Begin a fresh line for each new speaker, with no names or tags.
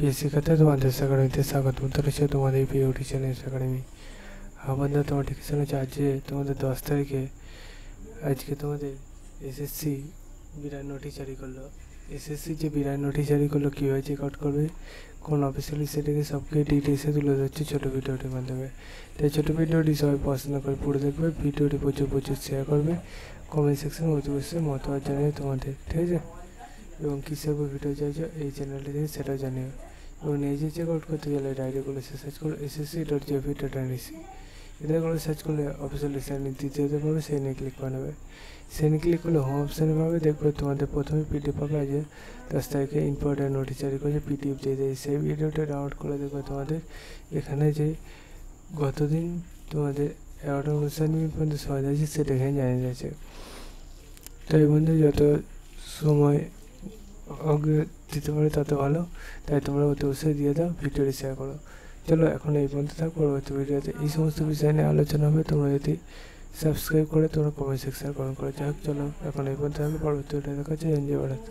PSC খাতে তোমাদের একাডেমিতে স্বাগত রয়েছে তোমাদের প্রিয় টিচার একাডেমি। বন্ধুরা তোমার নোটিফিকেশন হচ্ছে আজকে তোমাদের 10 তারিখে আজকে তোমাদের এসএসসি বিরাট নোটিশ জারি করলো। এসএসসি যে বিরাট নোটিশ জারি করলো কীভাবে চেক আউট করবে, কোন অফিসিয়ালি সেটাকে সবকে ডিটেলসে তুলে ধরছে ছোটো ভিডিওটির মাধ্যমে। তাই ছোটো ভিডিওটি সবাই পছন্দ করে পুরো দেখবে, ভিডিওটি প্রচুর শেয়ার করবে, কমেন্ট সেকশনে অবশ্যই মতামত জানিয়ে তোমাদের, ঠিক আছে? এবং কিসের উপর ভিডিও চাইছো এই চ্যানেলটি থেকে সেটাও জানিও। এবং নিজে চেক আউট করতে গেলে ডাইরেক্টগুলো সার্চ করো ssc.jp.nic, এটা করে সার্চ করলে অফিসিয়াল লিস্ট দ্বিতীয়তে পাবে, সেই নিয়ে ক্লিক করে নেবে। সেই নিয়ে ক্লিক করলে হোম অপশানে পাবে, দেখবে তোমাদের প্রথমে পিডিএফ পাবে আজ 10 তারিখে ইম্পর্টেন্ট নোটিশ জারি করেছে পিডিএফ দিয়ে দেয়। সেই ভিডিওটা ডাউনলোড করে দেখবে তোমাদের এখানে যে গতদিন তোমাদের 11:59 পর্যন্ত সময় আছে সেটা এখানে জানিয়ে যাচ্ছে। তো এই বন্ধু যত সময় আগে দিতে পারে তত ভালো, তাই তোমরা অতি অবশ্যই দিয়ে দাও, ভিডিওটি শেয়ার করো। চলো এখন এই পর্যন্ত থাক, পরবর্তী ভিডিওতে এই সমস্ত বিষয় নিয়ে আলোচনা হবে। তোমরা যদি সাবস্ক্রাইব করে তোমরা কমেন্ট সেকশন কমেন্ট করে যাই হোক। চলো এখন এই পর্যন্ত থাকবে, পরবর্তী ভিডিও দেখা হচ্ছে। এনজয় ভারত।